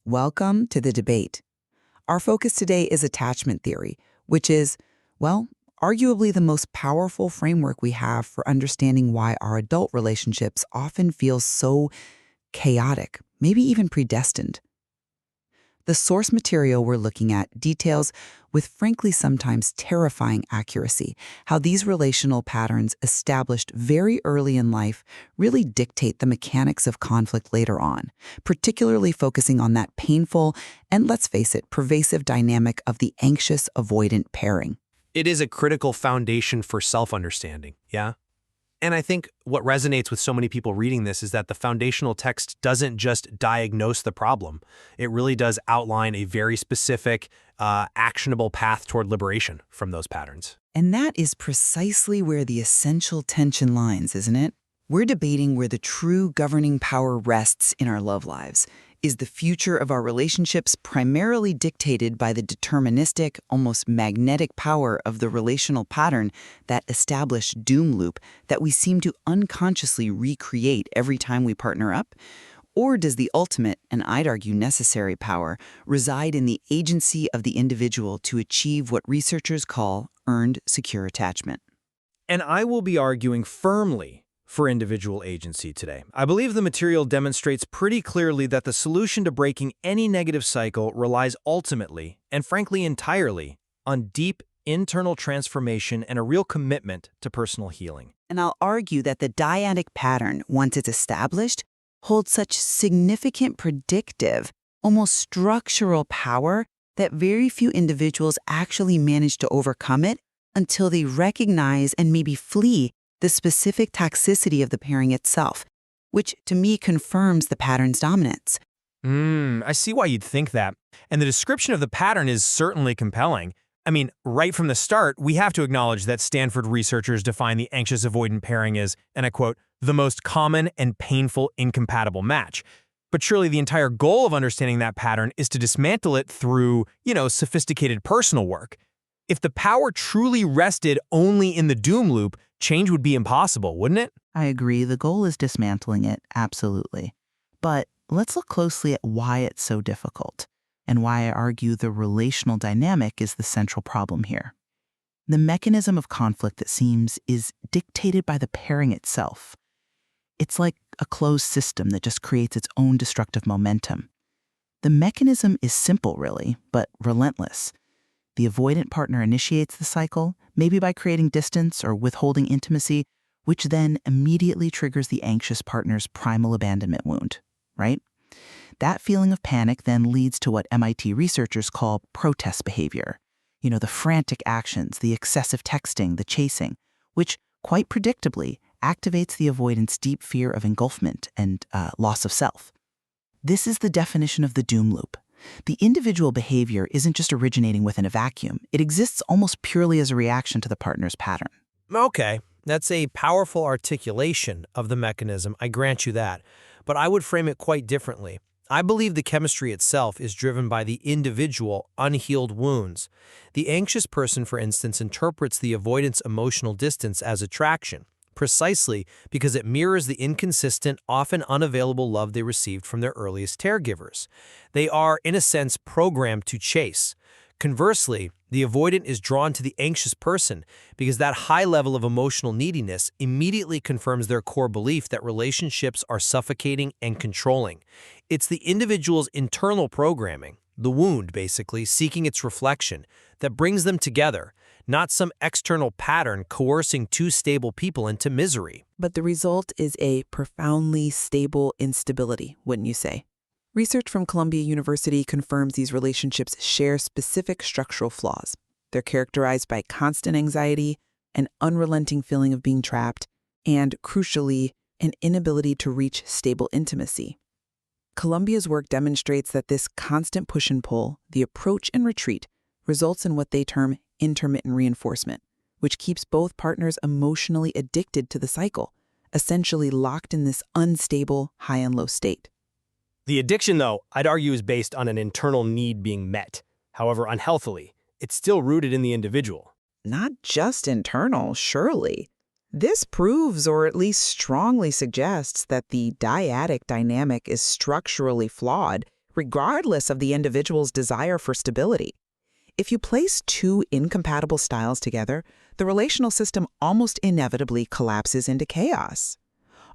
Welcome to the debate. Our focus today is attachment theory, which is, well, arguably the most powerful framework we have for understanding why our adult relationships often feel so chaotic, maybe even predestined. The source material we're looking at details, with frankly sometimes terrifying accuracy, how these relational patterns established very early in life really dictate the mechanics of conflict later on, particularly focusing on that painful and, let's face it, pervasive dynamic of the anxious-avoidant pairing. It is a critical foundation for self-understanding, yeah? And I think what resonates with so many people reading this is that the foundational text doesn't just diagnose the problem. It really does outline a very specific, actionable path toward liberation from those patterns. And that is precisely where the essential tension lies, isn't it? We're debating where the true governing power rests in our love lives. Is the future of our relationships primarily dictated by the deterministic, almost magnetic power of the relational pattern, that established doom loop that we seem to unconsciously recreate every time we partner up? Or does the ultimate, and I'd argue necessary power, reside in the agency of the individual to achieve what researchers call earned secure attachment? And I will be arguing firmly for individual agency today. I believe the material demonstrates pretty clearly that the solution to breaking any negative cycle relies ultimately, and frankly entirely, on deep internal transformation and a real commitment to personal healing. And I'll argue that the dyadic pattern, once it's established, holds such significant predictive, almost structural power that very few individuals actually manage to overcome it until they recognize and maybe flee the specific toxicity of the pairing itself, which to me confirms the pattern's dominance. I see why you'd think that. And the description of the pattern is certainly compelling. I mean, right from the start, we have to acknowledge that Stanford researchers define the anxious-avoidant pairing as, and I quote, the most common and painful incompatible match. But surely the entire goal of understanding that pattern is to dismantle it through, sophisticated personal work. If the power truly rested only in the doom loop, change would be impossible, wouldn't it? I agree. The goal is dismantling it, absolutely. But let's look closely at why it's so difficult, and why I argue the relational dynamic is the central problem here. The mechanism of conflict, it seems, is dictated by the pairing itself. It's like a closed system that just creates its own destructive momentum. The mechanism is simple, really, but relentless. The avoidant partner initiates the cycle, maybe by creating distance or withholding intimacy, which then immediately triggers the anxious partner's primal abandonment wound, right? That feeling of panic then leads to what MIT researchers call protest behavior. The frantic actions, the excessive texting, the chasing, which quite predictably activates the avoidant's deep fear of engulfment and loss of self. This is the definition of the doom loop. The individual behavior isn't just originating within a vacuum. It exists almost purely as a reaction to the partner's pattern. Okay, that's a powerful articulation of the mechanism, I grant you that. But I would frame it quite differently. I believe the chemistry itself is driven by the individual unhealed wounds. The anxious person, for instance, interprets the avoidant's emotional distance as attraction, precisely because it mirrors the inconsistent, often unavailable love they received from their earliest caregivers. They are, in a sense, programmed to chase. Conversely, the avoidant is drawn to the anxious person because that high level of emotional neediness immediately confirms their core belief that relationships are suffocating and controlling. It's the individual's internal programming, the wound basically, seeking its reflection, that brings them together, not some external pattern coercing two stable people into misery. But the result is a profoundly stable instability, wouldn't you say? Research from Columbia University confirms these relationships share specific structural flaws. They're characterized by constant anxiety, an unrelenting feeling of being trapped, and, crucially, an inability to reach stable intimacy. Columbia's work demonstrates that this constant push and pull, the approach and retreat, results in what they term intermittent reinforcement, which keeps both partners emotionally addicted to the cycle, essentially locked in this unstable high and low state. The addiction, though, I'd argue is based on an internal need being met. However unhealthily, it's still rooted in the individual. Not just internal, surely. This proves, or at least strongly suggests, that the dyadic dynamic is structurally flawed, regardless of the individual's desire for stability. If you place two incompatible styles together, the relational system almost inevitably collapses into chaos.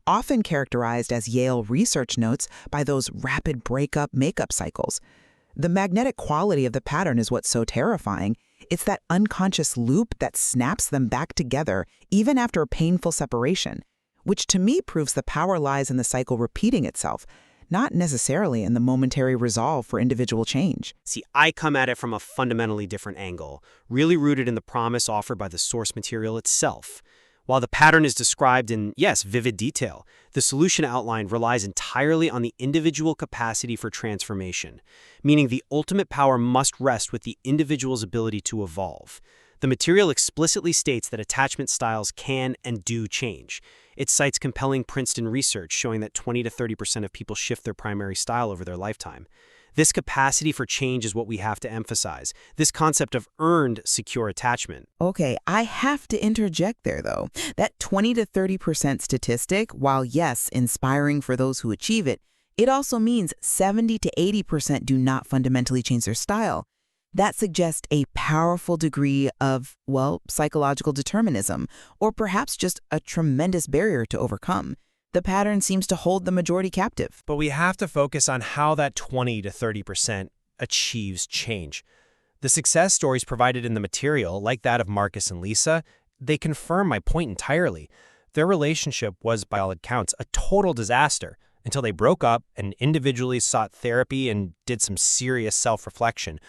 Often characterized, as Yale research notes, by those rapid breakup-makeup cycles. The magnetic quality of the pattern is what's so terrifying. It's that unconscious loop that snaps them back together even after a painful separation, which to me proves the power lies in the cycle repeating itself, not necessarily in the momentary resolve for individual change. See, I come at it from a fundamentally different angle, really rooted in the promise offered by the source material itself. While the pattern is described in, yes, vivid detail, the solution outlined relies entirely on the individual capacity for transformation, meaning the ultimate power must rest with the individual's ability to evolve. The material explicitly states that attachment styles can and do change. It cites compelling Princeton research showing that 20 to 30% of people shift their primary style over their lifetime. This capacity for change is what we have to emphasize, this concept of earned secure attachment. Okay, I have to interject there, though. That 20 to 30% statistic, while yes, inspiring for those who achieve it, it also means 70 to 80% do not fundamentally change their style. That suggests a powerful degree of, well, psychological determinism, or perhaps just a tremendous barrier to overcome. The pattern seems to hold the majority captive. But we have to focus on how that 20 to 30% achieves change. The success stories provided in the material, like that of Marcus and Lisa, they confirm my point entirely. Their relationship was, by all accounts, a total disaster until they broke up and individually sought therapy and did some serious self-reflection.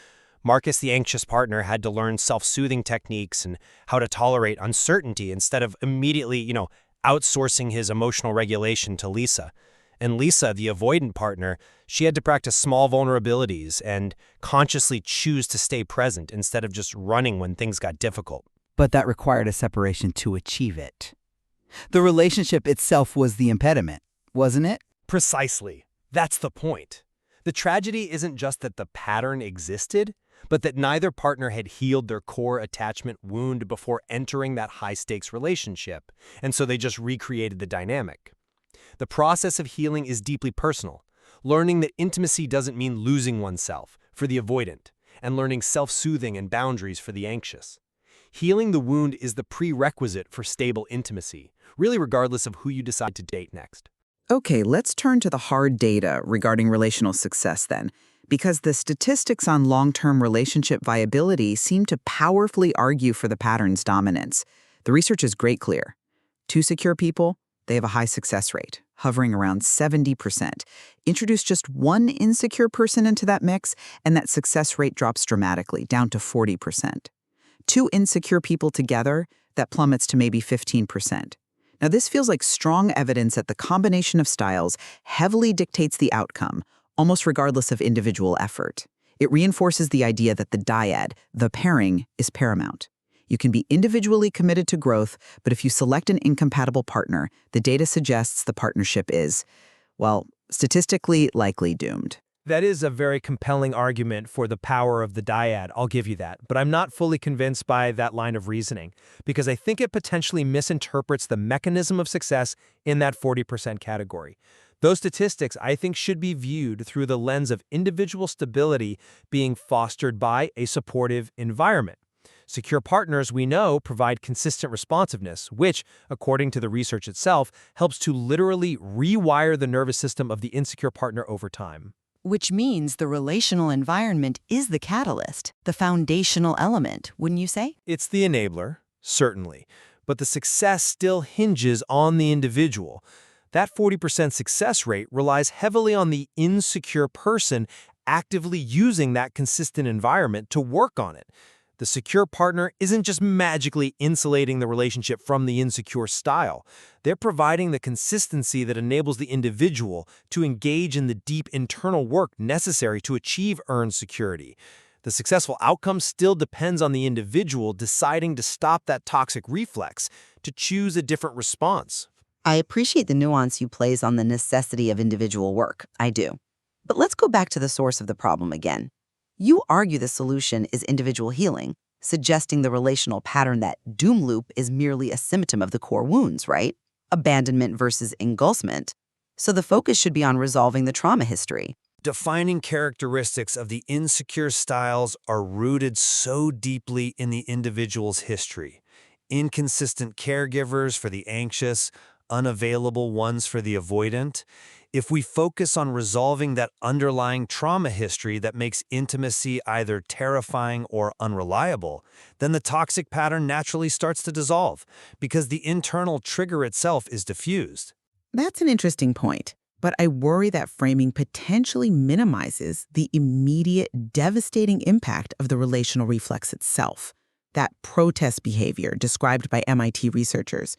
Marcus, the anxious partner, had to learn self-soothing techniques and how to tolerate uncertainty instead of immediately, outsourcing his emotional regulation to Lisa. And Lisa, the avoidant partner, she had to practice small vulnerabilities and consciously choose to stay present instead of just running when things got difficult. But that required a separation to achieve it. The relationship itself was the impediment, wasn't it? Precisely. That's the point. The tragedy isn't just that the pattern existed, but that neither partner had healed their core attachment wound before entering that high-stakes relationship, and so they just recreated the dynamic. The process of healing is deeply personal, learning that intimacy doesn't mean losing oneself for the avoidant, and learning self-soothing and boundaries for the anxious. Healing the wound is the prerequisite for stable intimacy, really regardless of who you decide to date next. Okay, let's turn to the hard data regarding relational success then, because the statistics on long-term relationship viability seem to powerfully argue for the pattern's dominance. The research is great clear. Two secure people, they have a high success rate, hovering around 70%. Introduce just one insecure person into that mix, and that success rate drops dramatically, down to 40%. Two insecure people together, that plummets to maybe 15%. Now, this feels like strong evidence that the combination of styles heavily dictates the outcome, almost regardless of individual effort. It reinforces the idea that the dyad, the pairing, is paramount. You can be individually committed to growth, but if you select an incompatible partner, the data suggests the partnership is, well, statistically likely doomed. That is a very compelling argument for the power of the dyad, I'll give you that, but I'm not fully convinced by that line of reasoning, because I think it potentially misinterprets the mechanism of success in that 40% category. Those statistics, I think, should be viewed through the lens of individual stability being fostered by a supportive environment. Secure partners, we know, provide consistent responsiveness, which, according to the research itself, helps to literally rewire the nervous system of the insecure partner over time. Which means the relational environment is the catalyst, the foundational element, wouldn't you say? It's the enabler, certainly, but the success still hinges on the individual. That 40% success rate relies heavily on the insecure person actively using that consistent environment to work on it. The secure partner isn't just magically insulating the relationship from the insecure style. They're providing the consistency that enables the individual to engage in the deep internal work necessary to achieve earned security. The successful outcome still depends on the individual deciding to stop that toxic reflex, to choose a different response. I appreciate the nuance you place on the necessity of individual work. I do. But let's go back to the source of the problem again. You argue the solution is individual healing, suggesting the relational pattern that doom loop is merely a symptom of the core wounds, right? Abandonment versus engulfment. So the focus should be on resolving the trauma history. defining characteristics of the insecure styles are rooted so deeply in the individual's history. Inconsistent caregivers for the anxious, unavailable ones for the avoidant. If we focus on resolving that underlying trauma history that makes intimacy either terrifying or unreliable, then the toxic pattern naturally starts to dissolve because the internal trigger itself is diffused. That's an interesting point, but I worry that framing potentially minimizes the immediate devastating impact of the relational reflex itself, that protest behavior described by MIT researchers.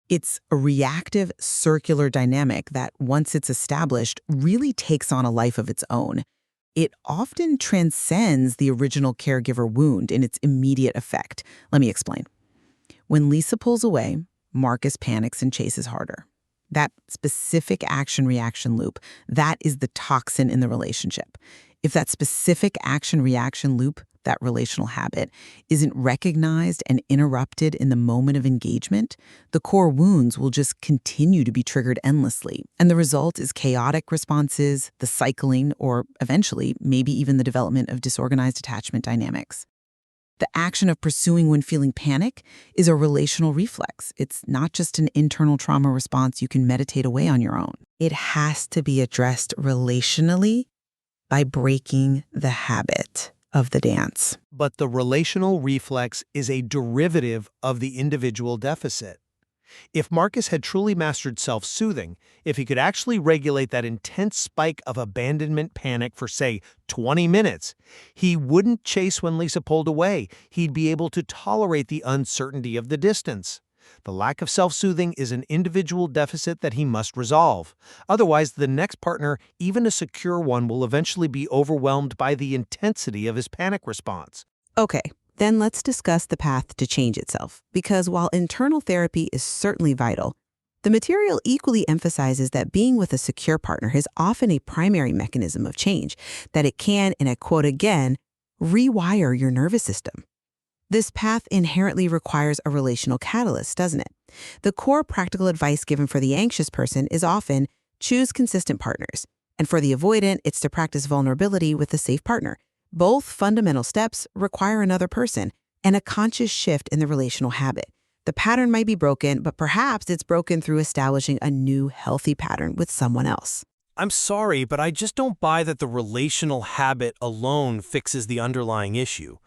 It's a reactive circular dynamic that, once it's established, really takes on a life of its own. It often transcends the original caregiver wound in its immediate effect. Let me explain. When Lisa pulls away, Marcus panics and chases harder. That specific action-reaction loop, that is the toxin in the relationship. If that specific action-reaction loop, that relational habit, isn't recognized and interrupted in the moment of engagement, the core wounds will just continue to be triggered endlessly. And the result is chaotic responses, the cycling, or eventually, maybe even the development of disorganized attachment dynamics. The action of pursuing when feeling panic is a relational reflex. It's not just an internal trauma response you can meditate away on your own. It has to be addressed relationally by breaking the habit of the dance. But the relational reflex is a derivative of the individual deficit. If Marcus had truly mastered self-soothing, if he could actually regulate that intense spike of abandonment panic for, say, 20 minutes, he wouldn't chase when Lisa pulled away. He'd be able to tolerate the uncertainty of the distance. The lack of self-soothing is an individual deficit that he must resolve. Otherwise, the next partner, even a secure one, will eventually be overwhelmed by the intensity of his panic response. Okay, then let's discuss the path to change itself. Because while internal therapy is certainly vital, the material equally emphasizes that being with a secure partner is often a primary mechanism of change, that it can, and I quote again, rewire your nervous system. This path inherently requires a relational catalyst, doesn't it? The core practical advice given for the anxious person is often choose consistent partners. And for the avoidant, it's to practice vulnerability with a safe partner. Both fundamental steps require another person and a conscious shift in the relational habit. The pattern might be broken, but perhaps it's broken through establishing a new healthy pattern with someone else. I'm sorry, but I just don't buy that the relational habit alone fixes the underlying issue.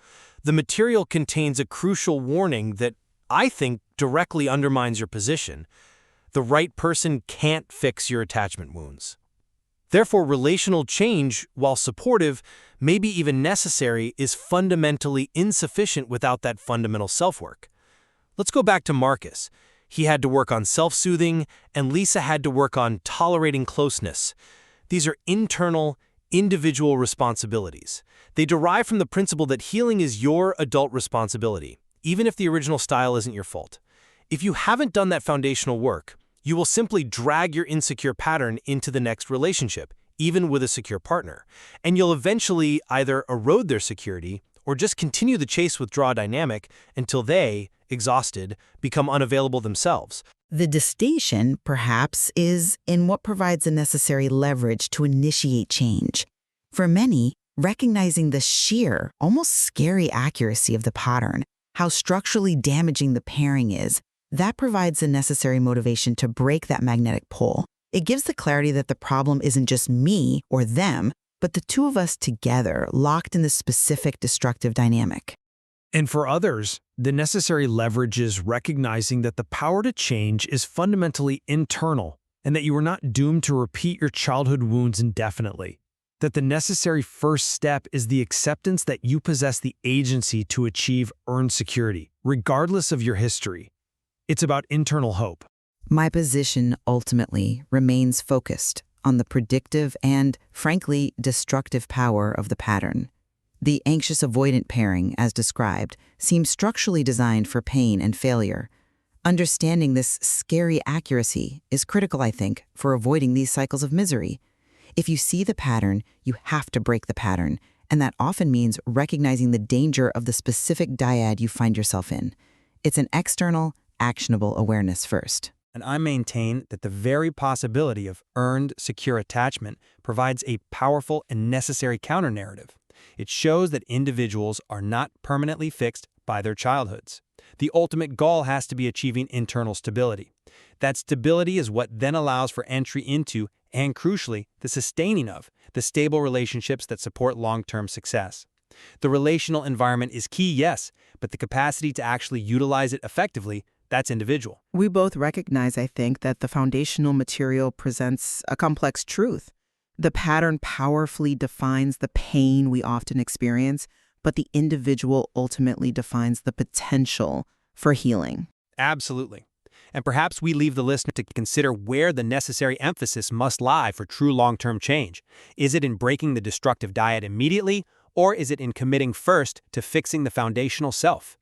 The material contains a crucial warning that I think directly undermines your position. The right person can't fix your attachment wounds. Therefore, relational change, while supportive, maybe even necessary, is fundamentally insufficient without that fundamental self-work. Let's go back to Marcus. He had to work on self-soothing, and Lisa had to work on tolerating closeness. These are internal, individual responsibilities. They derive from the principle that healing is your adult responsibility, even if the original style isn't your fault. If you haven't done that foundational work, you will simply drag your insecure pattern into the next relationship, even with a secure partner, and you'll eventually either erode their security or just continue the chase-withdraw dynamic until they, exhausted, become unavailable themselves. The distinction, perhaps, is in what provides the necessary leverage to initiate change. For many, recognizing the sheer, almost scary accuracy of the pattern, how structurally damaging the pairing is, that provides the necessary motivation to break that magnetic pull. It gives the clarity that the problem isn't just me or them, but the two of us together, locked in this specific destructive dynamic. And for others, the necessary leverage is recognizing that the power to change is fundamentally internal and that you are not doomed to repeat your childhood wounds indefinitely. That the necessary first step is the acceptance that you possess the agency to achieve earned security, regardless of your history. It's about internal hope. My position ultimately remains focused on the predictive and, frankly, destructive power of the pattern. The anxious-avoidant pairing, as described, seems structurally designed for pain and failure. Understanding this scary accuracy is critical, I think, for avoiding these cycles of misery. If you see the pattern, you have to break the pattern, and that often means recognizing the danger of the specific dyad you find yourself in. It's an external, actionable awareness first. And I maintain that the very possibility of earned, secure attachment provides a powerful and necessary counter-narrative. It shows that individuals are not permanently fixed by their childhoods. The ultimate goal has to be achieving internal stability. That stability is what then allows for entry into, and crucially, the sustaining of, the stable relationships that support long-term success. The relational environment is key, yes, but the capacity to actually utilize it effectively, that's individual. We both recognize, I think, that the foundational material presents a complex truth. The pattern powerfully defines the pain we often experience, but the individual ultimately defines the potential for healing. Absolutely. And perhaps we leave the listener to consider where the necessary emphasis must lie for true long-term change. Is it in breaking the destructive diet immediately, or is it in committing first to fixing the foundational self?